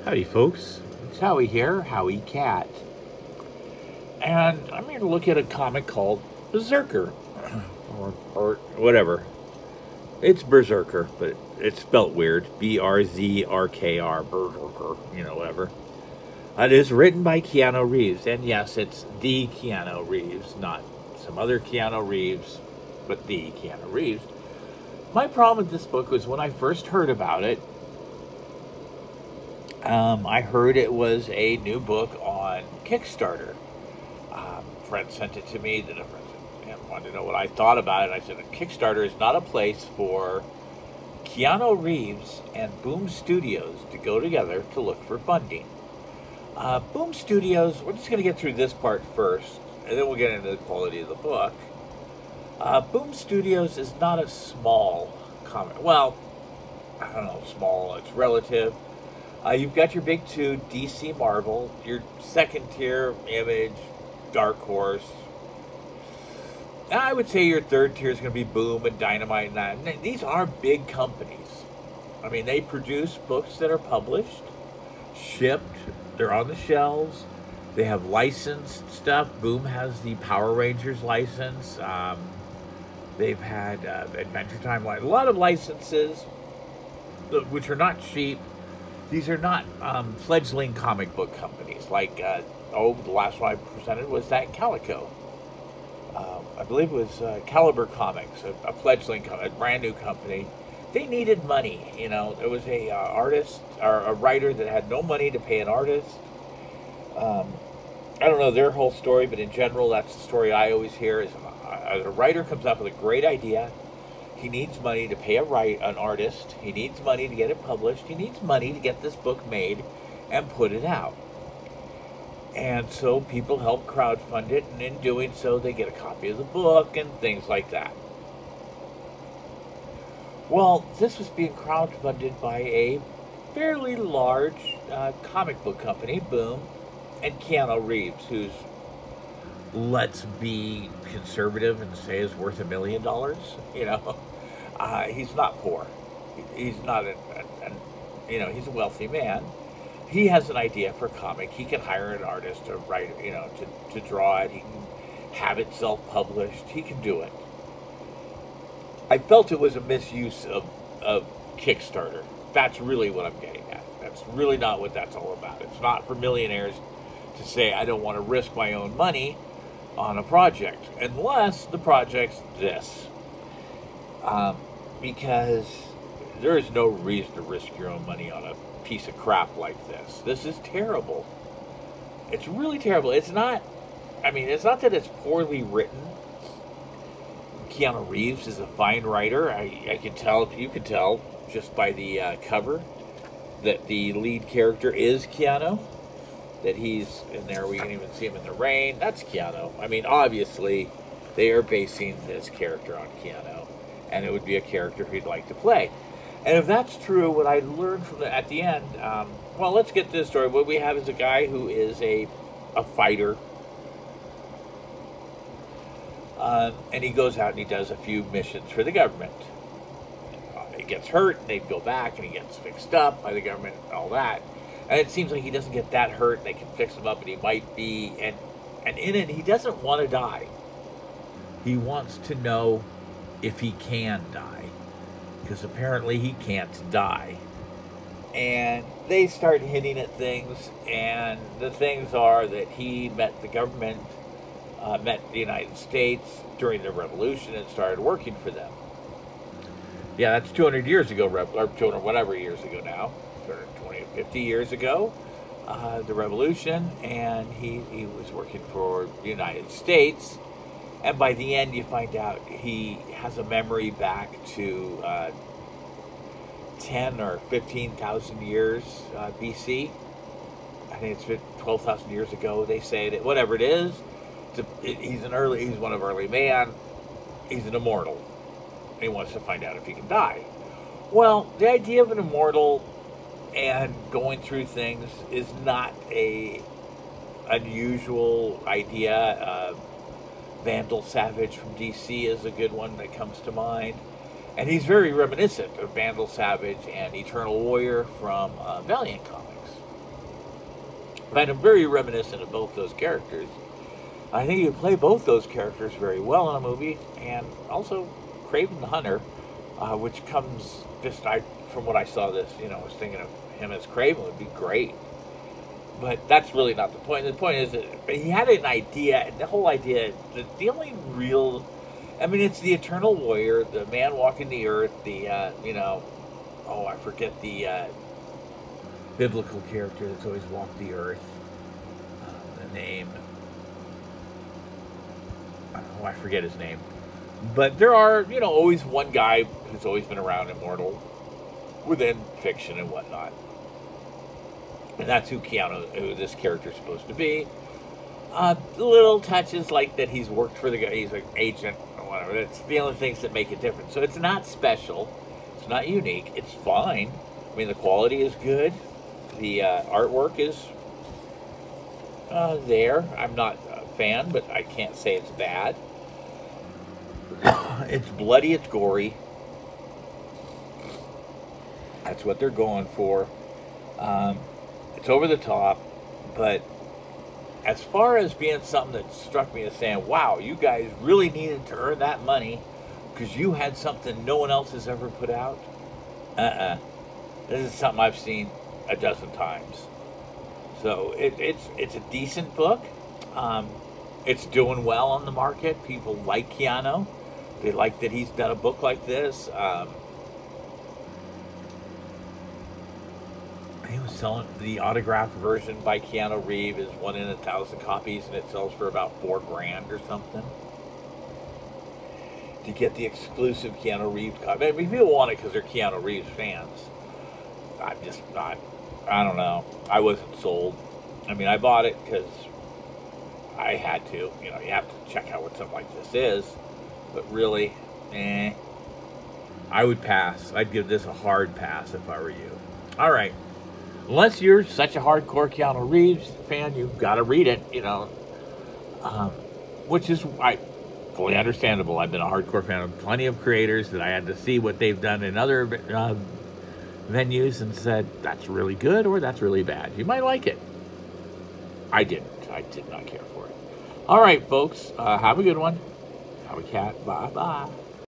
Howdy folks, it's Howie here, Howie Cat. And I'm here to look at a comic called Berserker. or whatever. It's Berserker, but it's spelt weird. BRZRKR, Berserker, whatever. It is written by Keanu Reeves, and yes, it's the Keanu Reeves, not some other Keanu Reeves, but the Keanu Reeves. My problem with this book was when I first heard about it, I heard it was a new book on Kickstarter. A friend sent it to me. Then a friend wanted to know what I thought about it. I said, Kickstarter is not a place for Keanu Reeves and Boom Studios to go together to look for funding. Boom Studios, we're just going to get through this part first, and then we'll get into the quality of the book. Boom Studios is not a small comic. Well, I don't know, small, it's relative. You've got your big two, DC Marvel, your second tier, Image, Dark Horse. I would say your third tier is going to be Boom and Dynamite and that. And these are big companies. I mean, they produce books that are published, shipped, they're on the shelves. They have licensed stuff. Boom has the Power Rangers license. They've had Adventure Time, a lot of licenses, which are not cheap. These are not fledgling comic book companies like, the last one I presented was that Calico. I believe it was Caliber Comics, a fledgling, a brand new company. They needed money, There was a artist, or a writer that had no money to pay an artist. I don't know their whole story, but in general, that's the story I always hear, is a writer comes up with a great idea. He needs money to pay an artist. He needs money to get it published. He needs money to get this book made and put it out. And so people help crowdfund it, and in doing so, they get a copy of the book and things like that. Well, this was being crowdfunded by a fairly large comic book company, Boom, and Keanu Reeves, who's, let's be conservative and say is worth $1 million. He's not poor. He's not he's a wealthy man. He has an idea for a comic. He can hire an artist to write, to draw it. He can have it self-published. He can do it. I felt it was a misuse of Kickstarter. That's really what I'm getting at. That's really not what that's all about. It's not for millionaires to say, I don't want to risk my own money on a project, unless the project's this. Because there is no reason to risk your own money on a piece of crap like this. This is terrible. It's really terrible. It's not that it's poorly written. Keanu Reeves is a fine writer. I can tell, you can tell just by the cover that the lead character is Keanu. That he's in there, we can even see him in the rain. That's Keanu. Obviously, they are basing this character on Keanu, and it would be a character he'd like to play. And if that's true, what I learned from at the end, well, let's get this story. What we have is a guy who is a fighter, and he goes out and he does a few missions for the government. He gets hurt, and they go back, and he gets fixed up by the government and all that. And it seems like he doesn't get that hurt, and they can fix him up, and he might be, and in it, he doesn't want to die. He wants to know if he can die, because apparently he can't die. And they start hinting at things, and the things are that he met the government, met the United States during the Revolution, and started working for them. Yeah, that's 200 years ago, or 200 whatever years ago now. 20 or 50 years ago, the Revolution, and he was working for the United States, and by the end you find out he has a memory back to 10 or 15,000 years BC. I think it's 12,000 years ago, they say that, whatever it is, he's one of early man, he's an immortal. He wants to find out if he can die. Well, the idea of an immortal and going through things is not a unusual idea. Vandal Savage from DC is a good one that comes to mind. And he's very reminiscent of Vandal Savage and Eternal Warrior from Valiant Comics. And I'm very reminiscent of both those characters. I think you play both those characters very well in a movie, and also Kraven the Hunter, which comes from what I saw this, I was thinking of him as Kraven would be great. But that's really not the point. The point is that he had an idea, and the whole idea, the only real, it's the Eternal Warrior, the man walking the earth, I forget the biblical character that's always walked the earth. The name. I forget his name. But there are, always one guy who's always been around, immortal, within fiction and whatnot. And that's who this character is supposed to be. Little touches like that he's worked for the guy, he's like agent or whatever. That's the only things that make it different. So it's not special. It's not unique. It's fine. The quality is good. The artwork is there. I'm not a fan, but I can't say it's bad. It's bloody, it's gory. That's what they're going for. It's over the top, but as far as being something that struck me as saying, wow, you guys really needed to earn that money because you had something no one else has ever put out. This is something I've seen a dozen times. So it's a decent book. It's doing well on the market. People like Keanu. They like that he's done a book like this. He was selling the autographed version by Keanu Reeves is 1 in 1,000 copies, and it sells for about $4,000 or something. To get the exclusive Keanu Reeves copy. People want it because they're Keanu Reeves fans. I'm just not. I don't know. I wasn't sold. I bought it because I had to. You have to check out what something like this is. But really, I would pass. I'd give this a hard pass if I were you. All right. Unless you're such a hardcore Keanu Reeves fan, you've got to read it, which is fully understandable. I've been a hardcore fan of plenty of creators that I had to see what they've done in other venues and said, that's really good or that's really bad. You might like it. I didn't. I did not care for it. All right, folks. Have a good one. Have a cat. Bye-bye.